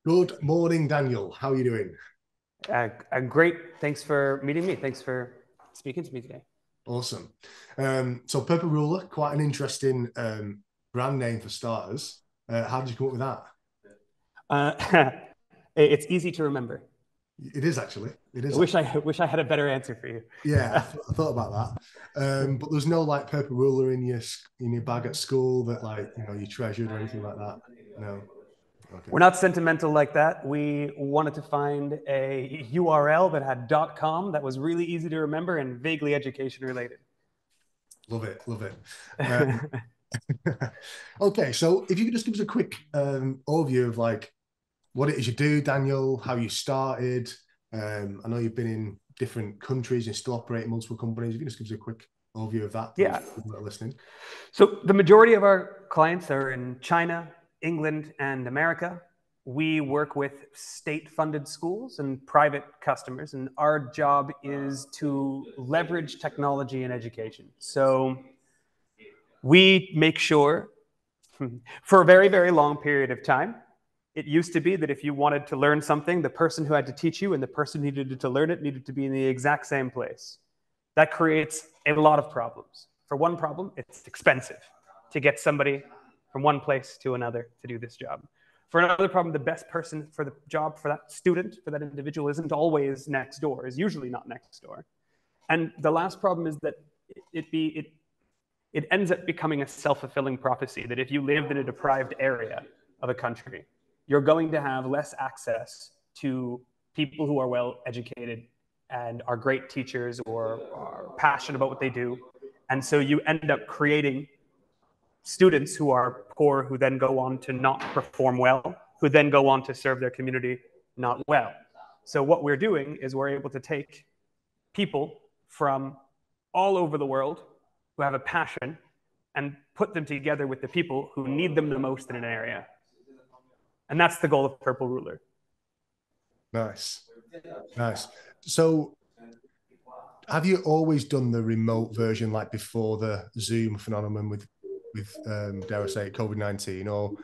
Good morning, Daniel. How are you doing? Great. Thanks for meeting me. Thanks for speaking to me today. Awesome. So Purple Ruler, quite an interesting brand name for starters. How did you come up with that? Uh, it's easy to remember. It is actually. It I is wish actually. I wish I had a better answer for you. Yeah, I thought about that. But there's no like Purple Ruler in your bag at school that like you treasured or anything like that. No. Okay. We're not sentimental like that. We wanted to find a URL that had .com that was really easy to remember and vaguely education related. Love it. Love it. Okay, so if you could just give us a quick overview of like what it is you do, Daniel, how you started. I know you've been in different countries and still operate multiple companies. You can just give us a quick overview of that for those Yeah. people that are listening. So the majority of our clients are in China, England, and America. We work with state-funded schools and private customers, and our job is to leverage technology in education. So we make sure for a very, very long period of time, it used to be that if you wanted to learn something, the person who had to teach you and the person who needed to learn it needed to be in the exact same place. That creates a lot of problems. For one problem, it's expensive to get somebody from one place to another to do this job. For another problem, the best person for the job for that student, for that individual, isn't always next door, is usually not next door. And the last problem is that it ends up becoming a self-fulfilling prophecy that if you lived in a deprived area of a country, you're going to have less access to people who are well educated and are great teachers or are passionate about what they do. And so you end up creating students who are poor, who then go on to not perform well, who then go on to serve their community not well. So what we're doing is we're able to take people from all over the world who have a passion and put them together with the people who need them the most in an area. And that's the goal of Purple Ruler. Nice, nice. So, have you always done the remote version like before the Zoom phenomenon with dare I say COVID-19, or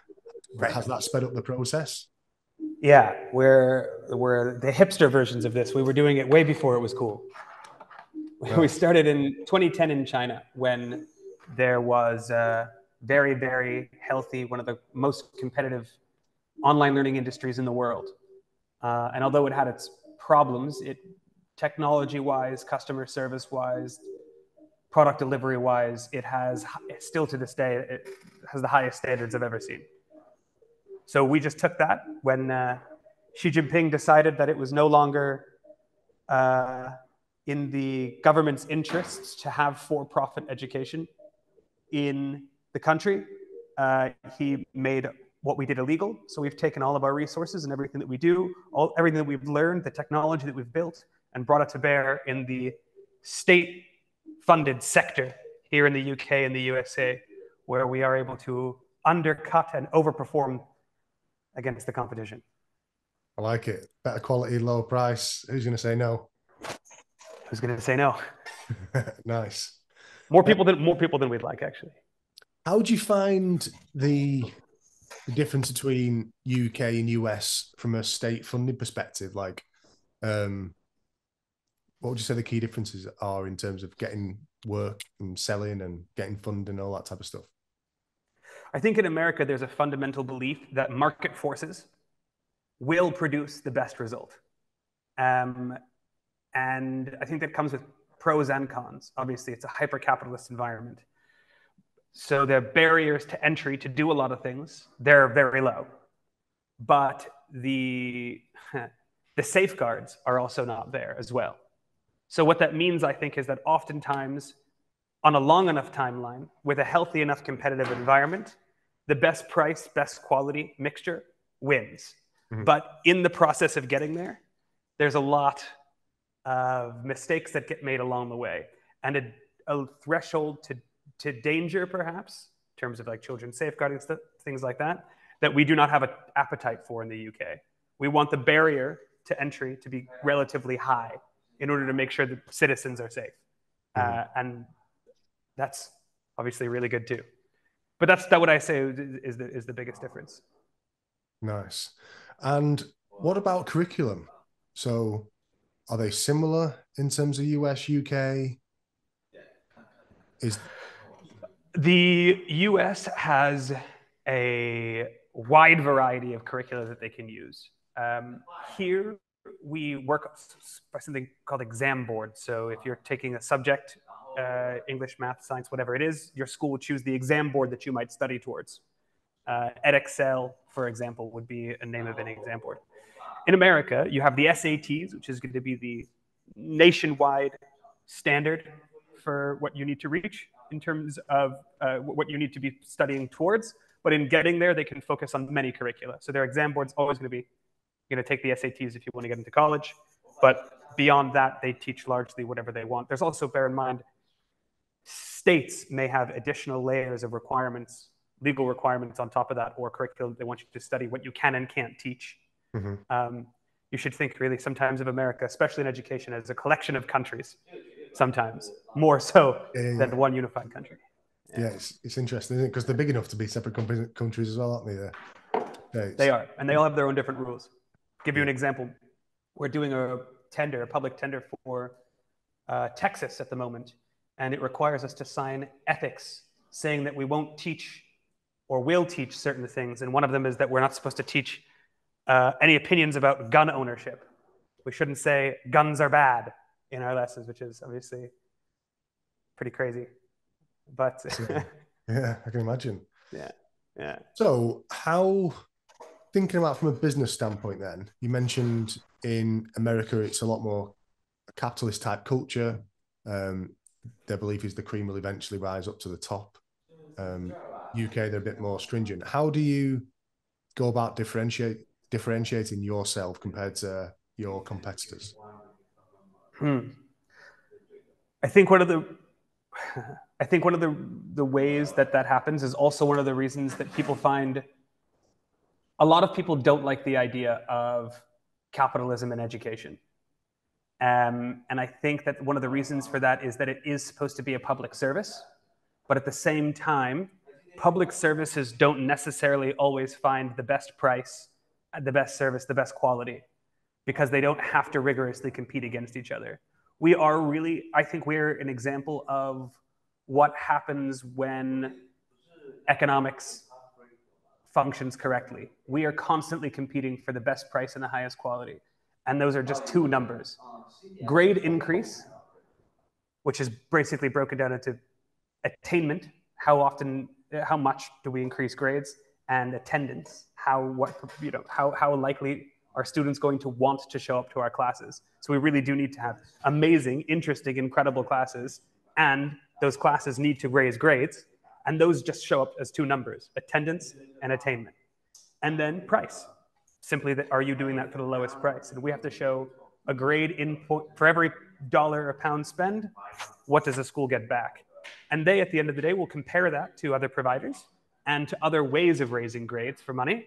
Right. has that sped up the process? Yeah, we're the hipster versions of this. We were doing it way before it was cool. We Nice. started in 2010 in China when there was a very, very healthy, one of the most competitive online learning industries in the world. And although it had its problems, it technology-wise, customer service-wise, product delivery-wise, it has still to this day, it has the highest standards I've ever seen. So we just took that when Xi Jinping decided that it was no longer uh, in the government's interests to have for-profit education in the country. He made what we did illegal. So we've taken all of our resources and everything that we do, everything that we've learned, the technology that we've built, and brought it to bear in the state-funded sector here in the UK and the USA, where we are able to undercut and overperform against the competition. I like it. Better quality, lower price. Who's going to say no? Who's going to say no? Nice. More people than we'd like, actually. How do you find the difference between UK and US from a state funding perspective? Like, um, what would you say the key differences are in terms of getting work and selling and getting funding and all that type of stuff? I think in America, there's a fundamental belief that market forces will produce the best result. Um, and I think that comes with pros and cons. Obviously, it's a hyper-capitalist environment. So the barriers to entry to do a lot of things, they're very low. But the safeguards are also not there as well. So what that means, I think, is that oftentimes on a long enough timeline, with a healthy enough competitive environment, the best price, best quality mixture wins. Mhm. But in the process of getting there, there's a lot of mistakes that get made along the way, and a threshold to danger, perhaps, in terms of like children safeguarding stuff, things like that, that we do not have an appetite for in the UK. We want the barrier to entry to be relatively high in order to make sure that citizens are safe. Mhm. And that's obviously really good too. But that's what I say is the biggest difference. Nice. And what about curriculum? So are they similar in terms of US, UK? Is The US has a wide variety of curricula that they can use. Here, we work by something called exam board. So if you're taking a subject, English, math, science, whatever it is, your school would choose the exam board that you might study towards. EdXL, for example, would be a name of an exam board. In America, you have the SATs, which is going to be the nationwide standard for what you need to reach in terms of what you need to be studying towards. But in getting there, they can focus on many curricula. So their exam board's always going to be, you're going to take the SATs if you want to get into college. But beyond that, they teach largely whatever they want. There's also, bear in mind, states may have additional layers of requirements, legal requirements on top of that, or curriculum they want you to study what you can and can't teach. You should think really sometimes of America, especially in education, as a collection of countries, sometimes more so than one unified country. Yeah, it's interesting, isn't it? Because they're big enough to be separate countries as well, aren't they? They are, and they all have their own different rules. Give you an example. We're doing a public tender for Texas at the moment, and it requires us to sign ethics saying that we won't teach or will teach certain things. And one of them is that we're not supposed to teach any opinions about gun ownership. We shouldn't say guns are bad in our lessons, which is obviously pretty crazy. But yeah, I can imagine. Yeah. So how, thinking about from a business standpoint then, you mentioned in America it's a lot more a capitalist type culture. Their belief is the cream will eventually rise up to the top. UK, they're a bit more stringent. How do you go about differentiating yourself compared to your competitors? I think one of the ways that happens is also one of the reasons that people find a lot of people don't like the idea of capitalism in education. And I think that one of the reasons for that is that it is supposed to be a public service, but at the same time, public services don't necessarily always find the best price, the best service, the best quality, because they don't have to rigorously compete against each other. I think we're an example of what happens when economics functions correctly. We are constantly competing for the best price and the highest quality. And those are just two numbers. Grade increase, which is basically broken down into attainment, how much do we increase grades, and attendance, how likely are students going to want to show up to our classes. So we really do need to have amazing, interesting, incredible classes, and those classes need to raise grades, and those just show up as two numbers, attendance and attainment. And then price, simply that, are you doing that for the lowest price? And we have to show a grade input for every dollar or pound spend, what does a school get back? And they, at the end of the day, will compare that to other providers and to other ways of raising grades for money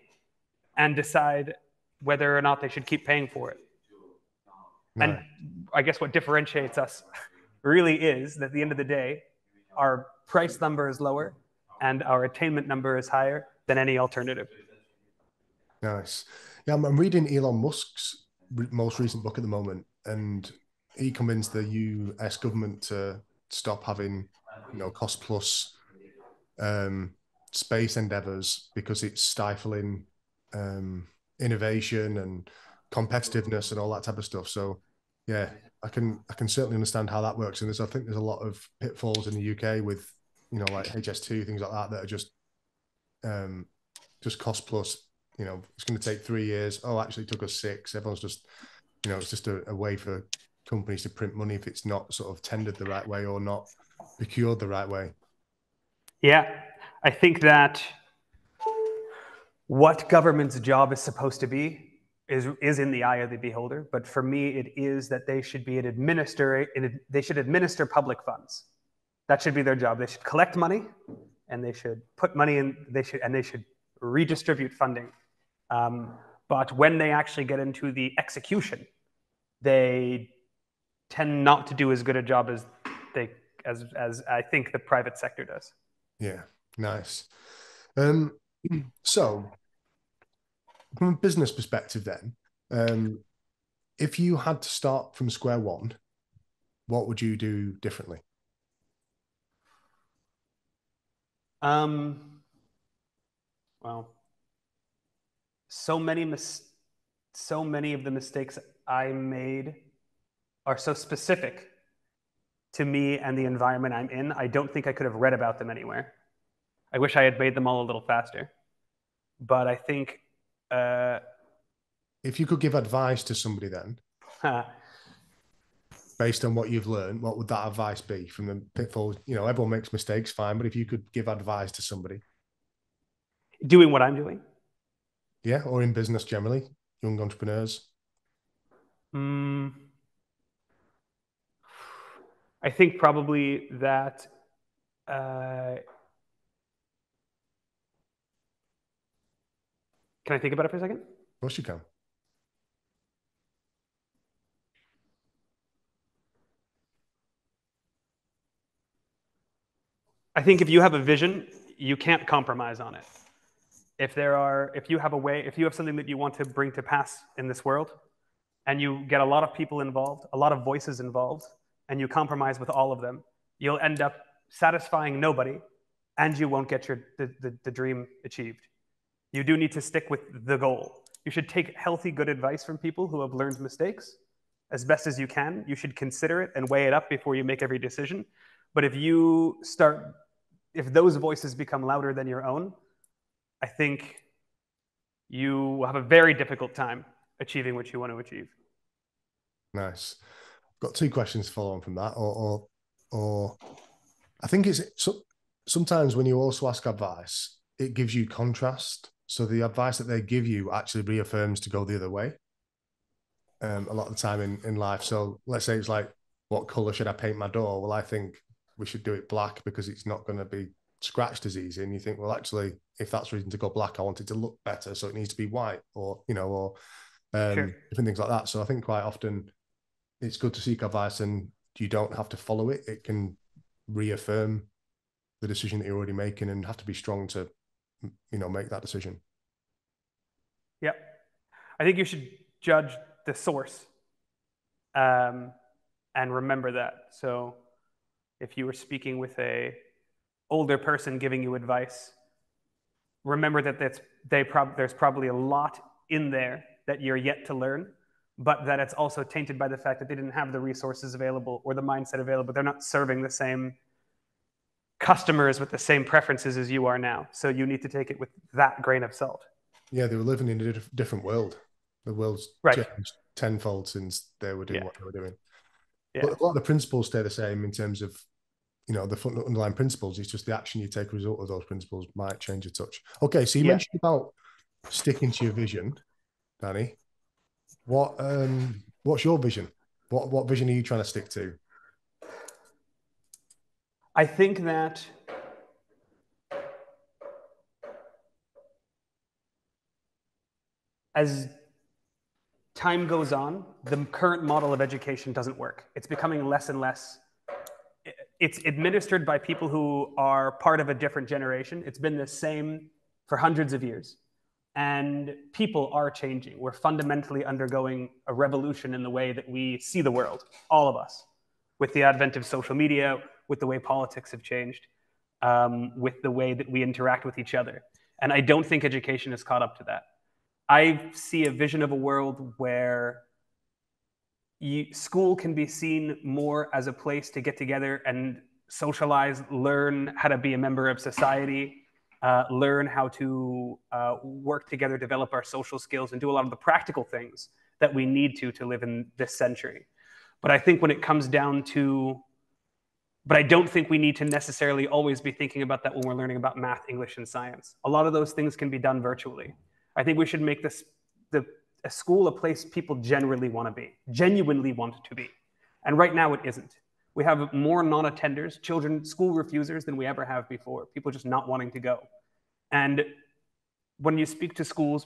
and decide whether or not they should keep paying for it. No. And I guess what differentiates us really is that at the end of the day, our price number is lower and our attainment number is higher than any alternative. Nice. Yeah, I'm reading Elon Musk's most recent book at the moment, and he convinced the US government to stop having, cost plus space endeavors because it's stifling innovation and competitiveness and all that type of stuff. So yeah, I can certainly understand how that works. And I think there's a lot of pitfalls in the UK with, like HS2, things like that are just cost plus. It's going to take 3 years. Oh, actually it took us 6. Everyone's just, it's just a way for companies to print money if it's not sort of tendered the right way or not procured the right way. Yeah, I think that what government's job is supposed to be is in the eye of the beholder. But for me, it is that they should administer public funds. That should be their job. They should collect money, and they should put money in. They should redistribute funding. But when they actually get into the execution, they tend not to do as good a job as I think the private sector does. Yeah, nice. So from a business perspective, then, if you had to start from square one, what would you do differently? Well, so many so many of the mistakes I made are so specific to me and the environment I'm in. I don't think I could have read about them anywhere. I wish I had made them all a little faster. But I think If you could give advice to somebody then, based on what you've learned, what would that advice be from the pitfalls? You know, everyone makes mistakes, fine, but if you could give advice to somebody, doing what I'm doing. yeah, or in business generally, young entrepreneurs. I think probably that can I think about it for a second? Of course you can. I think if you have a vision, you can't compromise on it. If you have a way, if you have something that you want to bring to pass in this world, and you get a lot of people involved, a lot of voices involved, and you compromise with all of them, you'll end up satisfying nobody, and you won't get the dream achieved. You do need to stick with the goal. You should take healthy, good advice from people who have learned mistakes as best as you can. You should consider it and weigh it up before you make every decision. But if those voices become louder than your own, I think you will have a very difficult time achieving what you want to achieve. Nice. Got two questions to follow on from that, or I think it's so, sometimes when you also ask advice, it gives you contrast. So the advice that they give you actually reaffirms to go the other way. A lot of the time in life. So let's say it's like, what color should I paint my door? Well, I think we should do it black because it's not going to be scratched as easy. And you think, well, actually, if that's reason to go black, I want it to look better, so it needs to be white, or or Sure. different things like that. So I think quite often it's good to seek advice, and you don't have to follow it. It can reaffirm the decision that you're already making, and have to be strong to make that decision. Yep. I think you should judge the source and remember that. So if you were speaking with a older person giving you advice, remember that there's probably a lot in there that you're yet to learn, but that it's also tainted by the fact that they didn't have the resources available or the mindset available. They're not serving the same customers with the same preferences as you are now. So you need to take it with that grain of salt. Yeah, they were living in a different world. The world's Right. changed tenfold since they were doing what they were doing. Yeah. But a lot of the principles stay the same in terms of, the underlying principles. It's just the action you take as a result of those principles might change a touch. Okay, so you mentioned about sticking to your vision, Danny. What's your vision? What vision are you trying to stick to? I think that as time goes on, the current model of education doesn't work. It's becoming less and less. It's administered by people who are part of a different generation. It's been the same for hundreds of years. And people are changing. We're fundamentally undergoing a revolution in the way that we see the world, all of us, with the advent of social media, with the way politics have changed, with the way that we interact with each other. And I don't think education has caught up to that. I see a vision of a world where school can be seen more as a place to get together and socialize, learn how to be a member of society, learn how to work together, develop our social skills, and do a lot of the practical things that we need to live in this century. But I think when it comes down to, but I don't think we need to necessarily always be thinking about that when we're learning about math, English, and science. A lot of those things can be done virtually. I think we should make a school a place people genuinely want to be. And right now it isn't. We have more non-attenders, children, school refusers than we ever have before. People just not wanting to go. And when you speak to schools,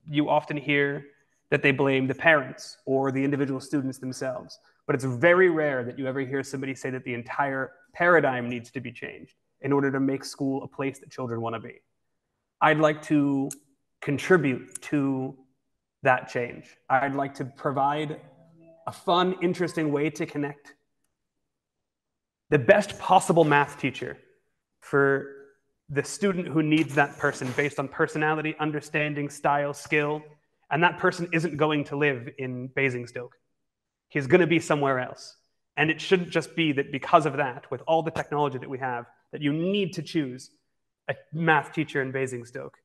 you often hear that they blame the parents or the individual students themselves. But it's very rare that you ever hear somebody say that the entire paradigm needs to be changed in order to make school a place that children want to be. I'd like to contribute to that change. I'd like to provide a fun, interesting way to connect the best possible math teacher for the student who needs that person based on personality, understanding, style, skill. And that person isn't going to live in Basingstoke. He's going to be somewhere else. And it shouldn't just be that because of that, with all the technology that we have, that you need to choose a math teacher in Basingstoke.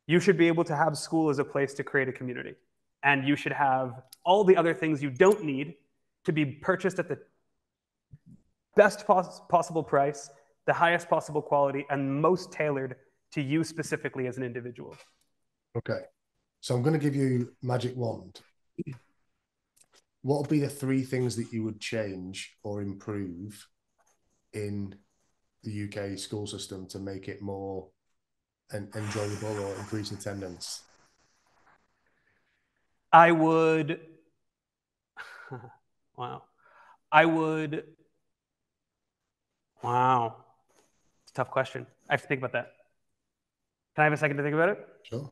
You should be able to have school as a place to create a community. And you should have all the other things you don't need to be purchased at the best possible price, the highest possible quality, and most tailored to you specifically as an individual. Okay. So I'm going to give you magic wand. What would be the 3 things that you would change or improve in the UK school system to make it more enjoyable or increase attendance? I would, wow. Wow. It's a tough question. I have to think about that. Can I have a second to think about it? Sure.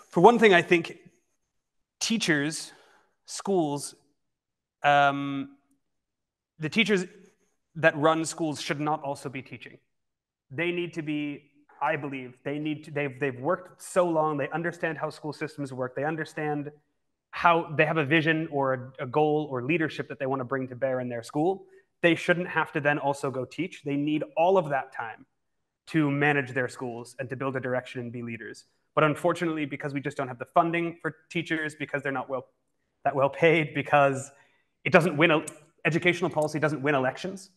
For one thing, I think teachers, schools, the teachers that run schools should not also be teaching. They need to be, I believe, they've worked so long, they understand how school systems work, they understand how they have a vision or a goal or leadership that they want to bring to bear in their school. They shouldn't have to then also go teach. They need all of that time to manage their schools and to build a direction and be leaders. But unfortunately, because we just don't have the funding for teachers, because they're not that well paid, because it doesn't win, educational policy doesn't win elections.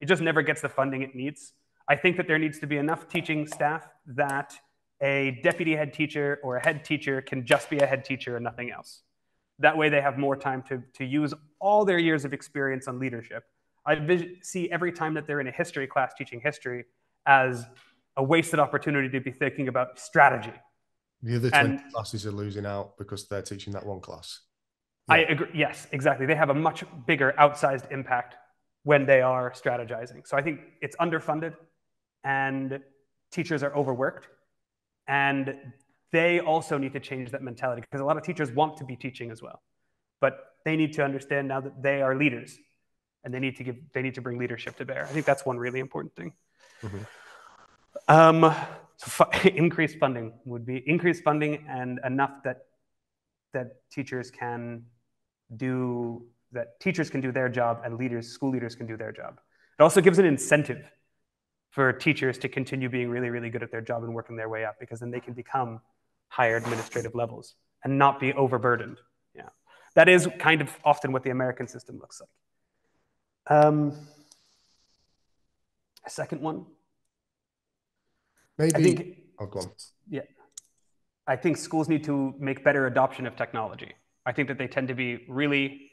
It just never gets the funding it needs. I think that there needs to be enough teaching staff that a deputy head teacher or a head teacher can just be a head teacher and nothing else. That way they have more time to use all their years of experience on leadership. I see every time that they're in a history class teaching history as a wasted opportunity to be thinking about strategy. The other 20 classes are losing out because they're teaching that one class. Yeah. I agree. Yes, exactly. They have a much bigger outsized impact when they are strategizing. So I think it's underfunded and teachers are overworked. And they also need to change that mentality because a lot of teachers want to be teaching as well. But they need to understand now that they are leaders and they need to bring leadership to bear. I think that's one really important thing. Mm-hmm. Increased funding would be increased funding and enough that teachers can do their job and school leaders can do their job. It also gives an incentive for teachers to continue being really, really good at their job and working their way up, because then they can become higher administrative levels and not be overburdened. Yeah, that is kind of often what the American system looks like. A second one, maybe. I think, oh, go on. Yeah, I think schools need to make better adoption of technology. I think that they tend to be really.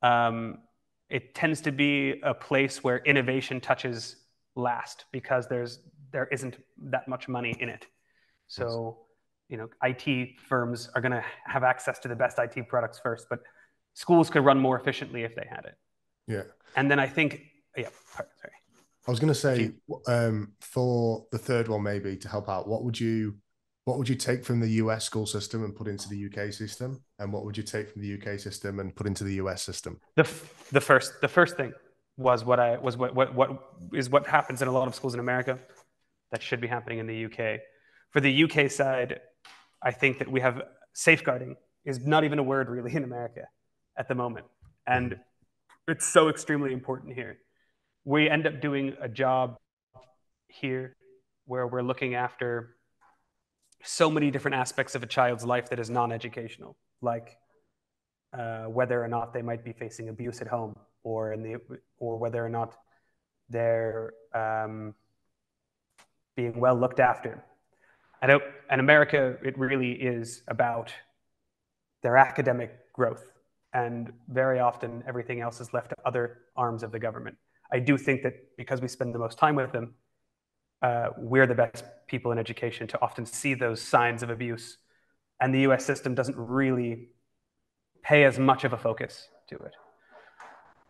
It tends to be a place where innovation touches last because there isn't that much money in it. So, IT firms are going to have access to the best IT products first, but schools could run more efficiently if they had it. Yeah. And then I think, sorry. I was going to say, for the third one, maybe to help out, what would you take from the US school system and put into the UK system, and what would you take from the UK system and put into the US system? The first thing was what happens in a lot of schools in America that should be happening in the UK. For the UK side, I think that we have safeguarding is not even a word really in America at the moment, and it's so extremely important here. We end up doing a job here where we're looking after so many different aspects of a child's life that is non-educational, like whether or not they might be facing abuse at home, or whether or not they're being well looked after. In America, it really is about their academic growth, and very often everything else is left to other arms of the government. I do think that because we spend the most time with them, we're the best people in education to often see those signs of abuse and the US system doesn't really pay as much of a focus to it.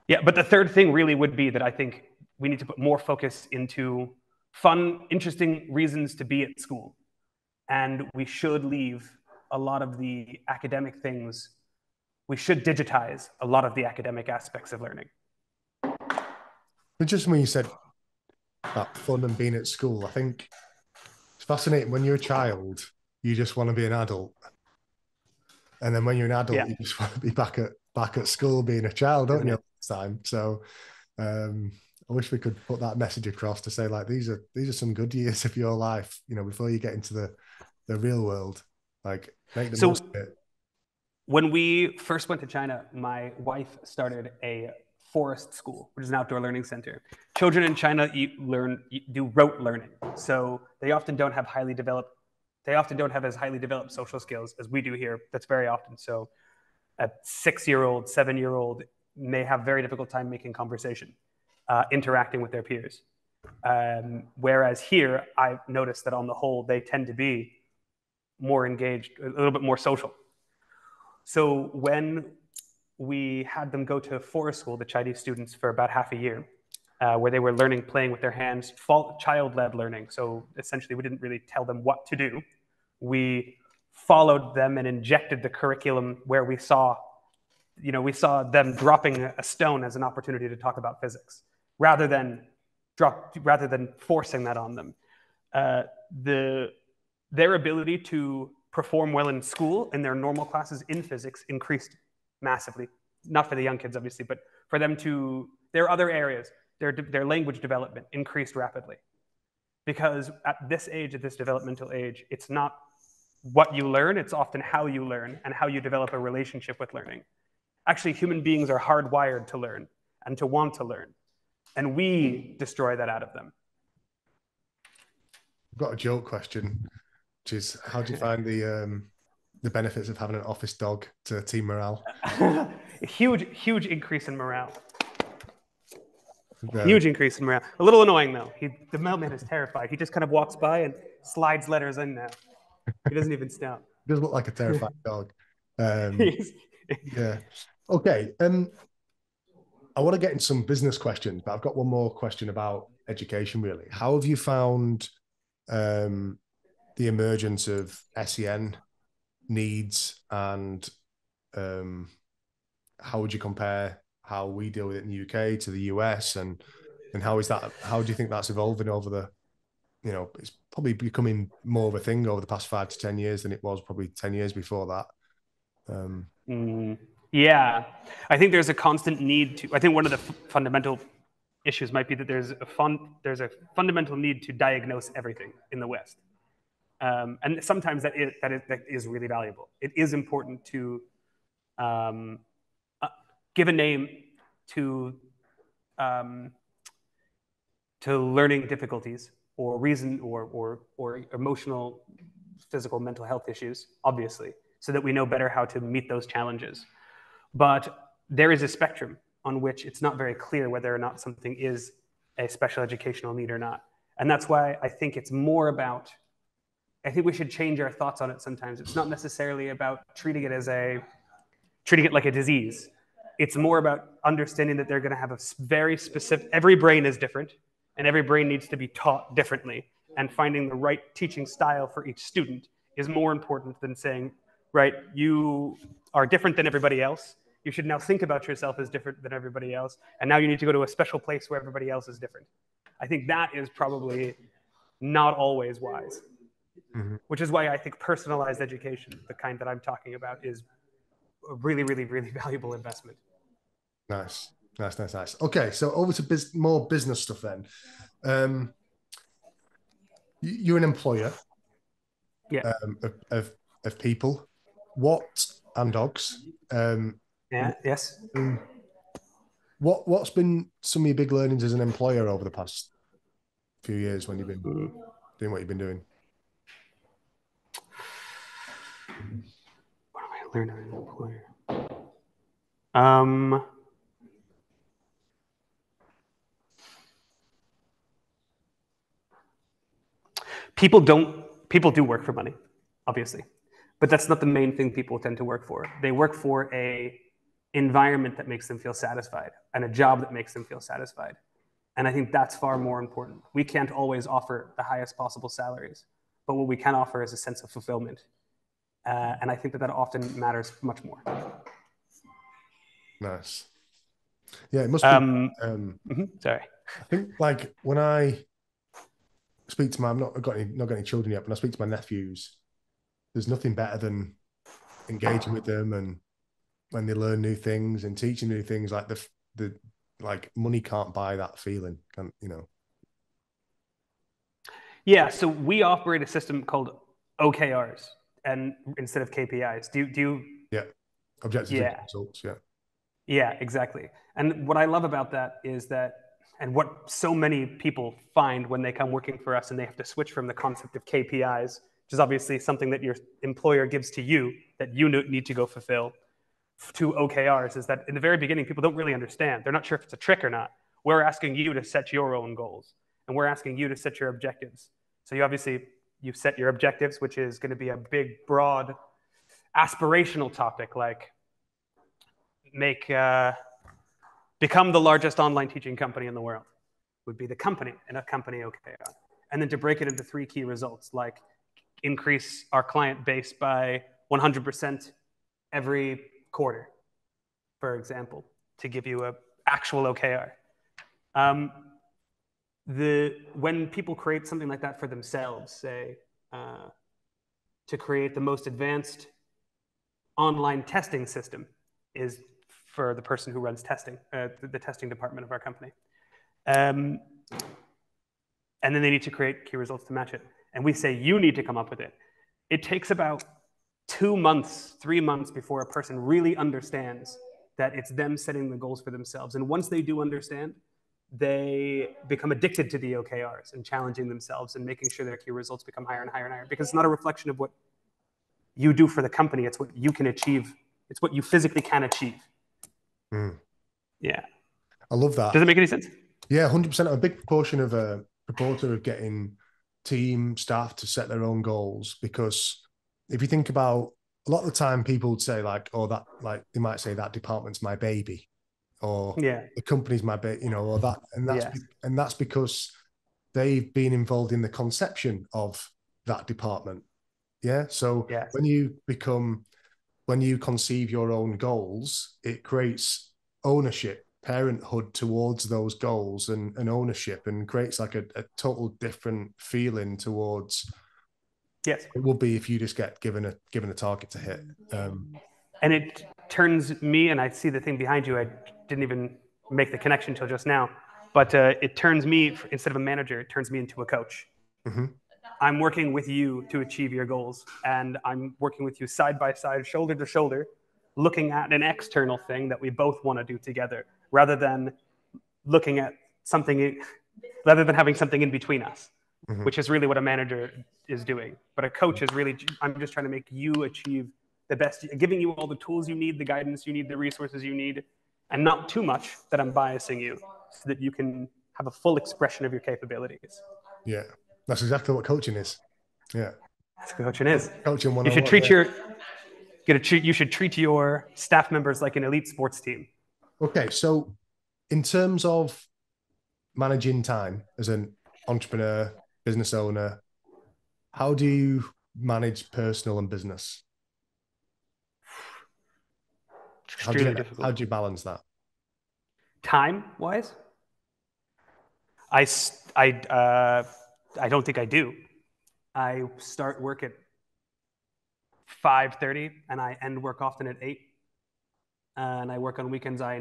Yeah, but the third thing really would be that I think we need to put more focus into fun, interesting reasons to be at school. And we should leave a lot of the academic things. We should digitize a lot of the academic aspects of learning. But just when you said about fun and being at school, I think it's fascinating. When you're a child, you just want to be an adult. And then when you're an adult, you just want to be back at school being a child, don't you, all the time? So I wish we could put that message across to say, like, these are some good years of your life, you know, before you get into the real world. Like, make the most of it. When we first went to China, my wife started a forest school, which is an outdoor learning center. Children in China do rote learning, so they often don't have as highly developed social skills as we do here. That's very often so. A 6-year-old, 7-year-old may have very difficult time making conversation, interacting with their peers. Whereas here, I've noticed that on the whole, they tend to be more engaged, a little bit more social. So when we had them go to forest school, the Chinese students, for about half a year, where they were learning, playing with their hands, child-led learning. So essentially, we didn't really tell them what to do. We followed them and injected the curriculum where we saw them dropping a stone as an opportunity to talk about physics, rather than forcing that on them. Their ability to perform well in school in their normal classes in physics increased massively. Not for the young kids, obviously, but for them to their other areas, their language development increased rapidly. Because at this age, at this developmental age, it's not what you learn, it's often how you learn and how you develop a relationship with learning. Actually, human beings are hardwired to learn and to want to learn. And we destroy that out of them. I've got a joke question, which is, how do you find the benefits of having an office dog to team morale? Huge increase in morale. Huge increase in morale. A little annoying, though. The mailman is terrified. He just kind of walks by and slides letters in now. He doesn't even stop. He does look like a terrified dog. Yeah. Okay. I want to get into some business questions, but I've got one more question about education, really. How have you found the emergence of SEN needs, and how would you compare how we deal with it in the UK to the US, and how do you think that's evolving over the, it's probably becoming more of a thing over the past 5 to 10 years than it was probably 10 years before that. Yeah, I think there's a constant need to. I think one of the fundamental issues might be that there's a fundamental need to diagnose everything in the West, and sometimes that is really valuable. It is important to give a name to learning difficulties or reason or emotional, physical, mental health issues, obviously, so that we know better how to meet those challenges. But there is a spectrum on which it's not very clear whether or not something is a special educational need or not. And that's why I think it's more about, I think we should change our thoughts on it sometimes. It's not necessarily about treating it like a disease. It's more about understanding that they're going to have a very specific, every brain is different, and every brain needs to be taught differently. And finding the right teaching style for each student is more important than saying, right, you are different than everybody else. You should now think about yourself as different than everybody else. And now you need to go to a special place where everybody else is different. I think that is probably not always wise, which is why I think personalized education, the kind that I'm talking about, is a really, really, really valuable investment. Nice. Okay, so over to more business stuff then. You're an employer, yeah, of people, and dogs. Yes. What's been some of your big learnings as an employer over the past few years when you've been doing what you've been doing? What have I learned as an employer? People do work for money, obviously. But that's not the main thing people tend to work for. They work for a environment that makes them feel satisfied and a job that makes them feel satisfied. And I think that's far more important. We can't always offer the highest possible salaries, but what we can offer is a sense of fulfillment. And I think that often matters much more. Nice. Yeah, it must be. Sorry. I think like when I speak to my, I've not got any children yet, but I speak to my nephews, there's nothing better than engaging with them and when they learn new things and teaching new things. Like the like money can't buy that feeling, can you know? Yeah, so we operate a system called OKRs and instead of KPIs. Do you? Yeah, objectives and results. Yeah. Yeah, exactly. And what I love about that is that, and what so many people find when they come working for us and they have to switch from the concept of KPIs, which is obviously something that your employer gives to you that you need to go fulfill, to OKRs, is that in the very beginning, people don't really understand. They're not sure if it's a trick or not. We're asking you to set your own goals, and we're asking you to set your objectives. So you set your objectives, which is going to be a big, broad, aspirational topic like become the largest online teaching company in the world would be the company and a company OKR. And then to break it into 3 key results, like increase our client base by 100% every quarter, for example, to give you an actual OKR. When people create something like that for themselves, say, to create the most advanced online testing system is for the person who runs testing, the testing department of our company. And then they need to create key results to match it. And we say, you need to come up with it. It takes about 2 months, 3 months before a person really understands that it's them setting the goals for themselves. And once they do understand, they become addicted to the OKRs and challenging themselves and making sure their key results become higher and higher and higher. Because it's not a reflection of what you do for the company. It's what you can achieve. It's what you physically can achieve. Yeah. I love that. Does it make any sense? Yeah, 100%. I'm a big proportion of a proporter of getting team staff to set their own goals, because if you think about a lot of the time people would say like, oh, that, like they might say that department's my baby, or the company's my baby, you know, or that, and that's because they've been involved in the conception of that department. Yeah. So when you conceive your own goals, it creates ownership, parenthood towards those goals and ownership, and creates like a total different feeling towards it would be if you just get given a target to hit. And it turns me, and I see the thing behind you, I didn't even make the connection till just now, but it turns me, instead of a manager, it turns me into a coach. I'm working with you to achieve your goals, and I'm working with you side by side, shoulder to shoulder, looking at an external thing that we both want to do together, rather than looking at something, rather than having something in between us, which is really what a manager is doing. But a coach is really, I'm just trying to make you achieve the best, giving you all the tools you need, the guidance you need, the resources you need, and not too much that I'm biasing you, so that you can have a full expression of your capabilities. Yeah, that's exactly what coaching is. Yeah, that's what coaching is. Coaching 101. You should treat your staff members like an elite sports team. Okay, so in terms of managing time as an entrepreneur, business owner, how do you manage personal and business? Extremely difficult. How do you balance that? Time-wise, I don't think I do. I start work at 5:30 and I end work often at 8. And I work on weekends. I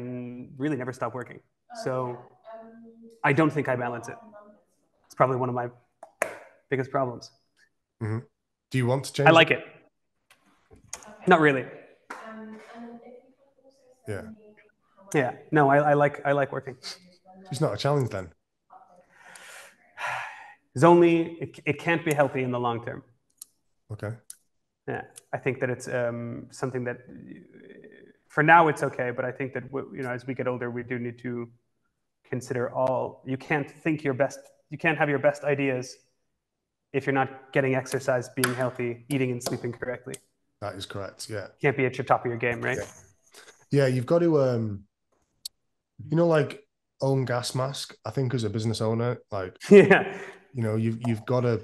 really never stop working. So I don't think I balance it. It's probably one of my biggest problems. Do you want to change? I like it. Not really. Yeah. Yeah. No, I like working. It's not a challenge then. It can't be healthy in the long term. Okay. Yeah, I think that it's something that, for now, it's okay. But I think that as we get older, we do need to consider all. You can't think your best. You can't have your best ideas if you're not getting exercise, being healthy, eating and sleeping correctly. That is correct. Yeah. Can't be at your top of your game, right? Yeah. Yeah. You've got to, like own gas mask. I think as a business owner, like, Yeah. you've got to,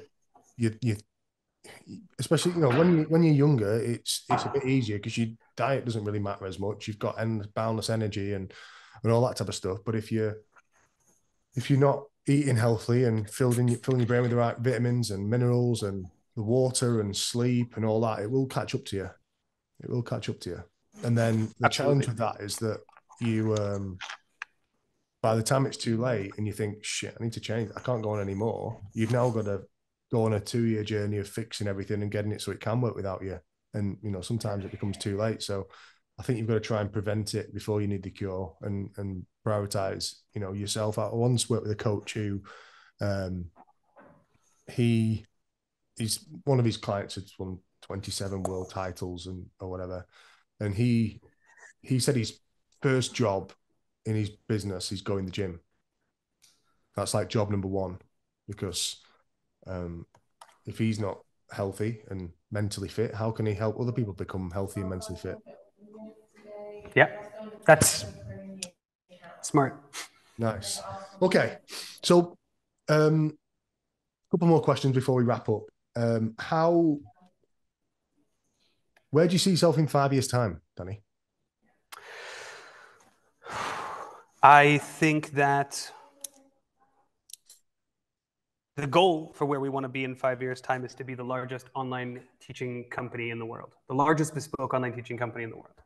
you especially, when you're younger, it's a bit easier because your diet doesn't really matter as much. You've got boundless energy and all that type of stuff. But if you're not eating healthy and filling your brain with the right vitamins and minerals and the water and sleep and all that, it will catch up to you. It will catch up to you. And then the challenge Absolutely. with that is that by the time it's too late and you think, shit, I need to change, I can't go on anymore. You've now got to go on a 2-year journey of fixing everything and getting it so it can work without you. And, sometimes it becomes too late. So I think you've got to try and prevent it before you need the cure and prioritize, yourself. I once worked with a coach who, he's one of his clients has won 27 world titles or whatever. And he said his first job in his business is going to the gym. That's like job number one, because if he's not healthy and mentally fit, how can he help other people become healthy and mentally fit? Yeah, that's smart. Nice. Okay, so a couple more questions before we wrap up. Where do you see yourself in 5 years' time, Danny? I think that the goal for where we want to be in 5 years' time is to be the largest online teaching company in the world, the largest bespoke online teaching company in the world.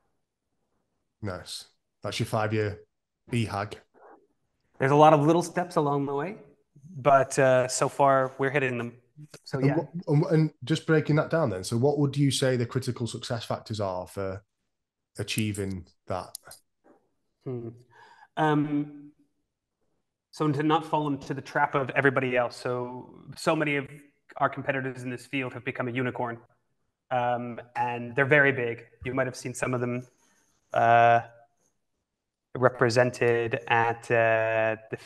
Nice. That's your 5-year BHAG. There's a lot of little steps along the way, but so far we're hitting them. So yeah. And just breaking that down then. So what would you say the critical success factors are for achieving that? So to not fall into the trap of everybody else. So many of our competitors in this field have become a unicorn, and they're very big. You might have seen some of them represented at the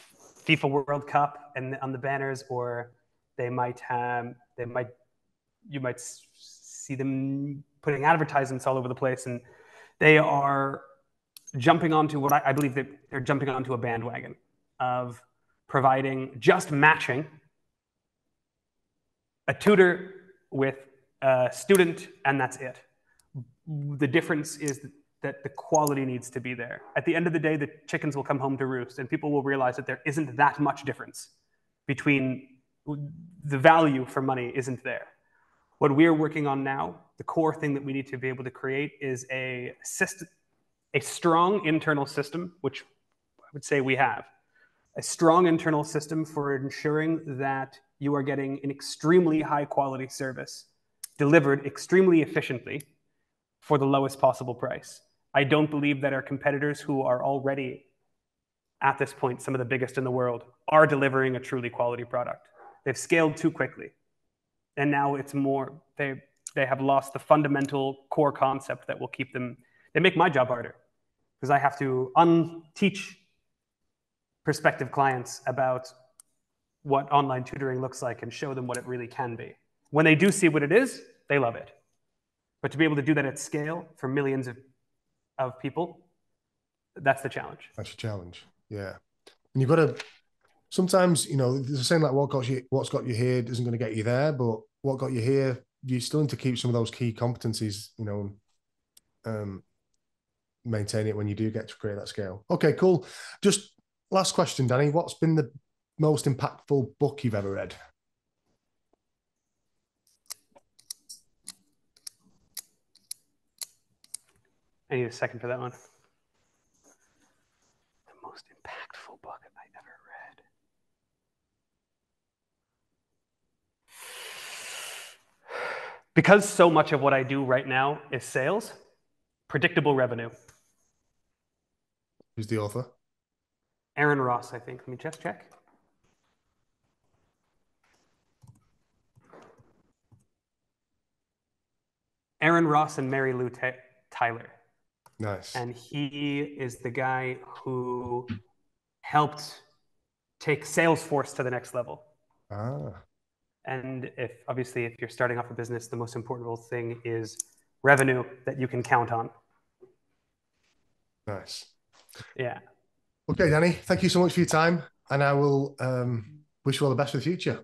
FIFA World Cup and on the banners, or you might see them putting advertisements all over the place, and they are jumping onto what I believe that they're jumping onto a bandwagon of providing just matching a tutor with a student, and that's it. The difference is that the quality needs to be there. At the end of the day, the chickens will come home to roost, and people will realize that there isn't that much difference between the value for money isn't there. What we're working on now, the core thing that we need to be able to create is a system, a strong internal system, which I would say we have, a strong internal system for ensuring that you are getting an extremely high quality service delivered extremely efficiently for the lowest possible price. I don't believe that our competitors, who are already at this point some of the biggest in the world, are delivering a truly quality product. They've scaled too quickly. And now it's more, they have lost the fundamental core concept that will keep them, they make my job harder because I have to unteach prospective clients about what online tutoring looks like and show them what it really can be. When they do see what it is, they love it. But to be able to do that at scale for millions of people, that's the challenge. That's your challenge. Yeah. And you've got to, sometimes, there's a saying like what's got you here isn't going to get you there, but what got you here, you still need to keep some of those key competencies, maintain it when you do get to create that scale. Okay, cool. Just last question, Danny. What's been the most impactful book you've ever read? I need a second for that one. The most impactful book I ever read. Because so much of what I do right now is sales, predictable revenue. Who's the author? Aaron Ross, I think. Let me just check. Aaron Ross and Mary Lou Tyler. Nice. And he is the guy who helped take Salesforce to the next level. Ah. And if you're starting off a business, the most important thing is revenue that you can count on. Nice. Yeah. Okay, Danny, thank you so much for your time. And I will wish you all the best for the future.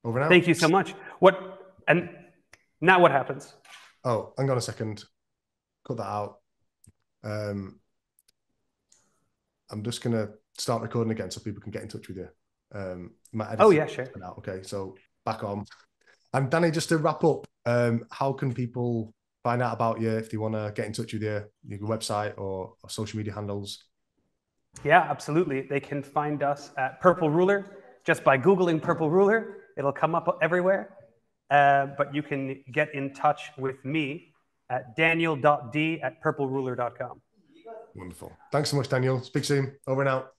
Over and out. Thank you so much. And now what happens? Oh, hang on a second. Cut that out. I'm just going to start recording again so people can get in touch with you. Oh, yeah, sure. Okay, so back on. And Danny, just to wrap up, how can people find out about you if they want to get in touch with you, your website or social media handles? Yeah, absolutely. They can find us at Purple Ruler. Just by Googling Purple Ruler, it'll come up everywhere. But you can get in touch with me at daniel.d@purpleruler.com. Wonderful. Thanks so much, Daniel. Speak soon. Over and out.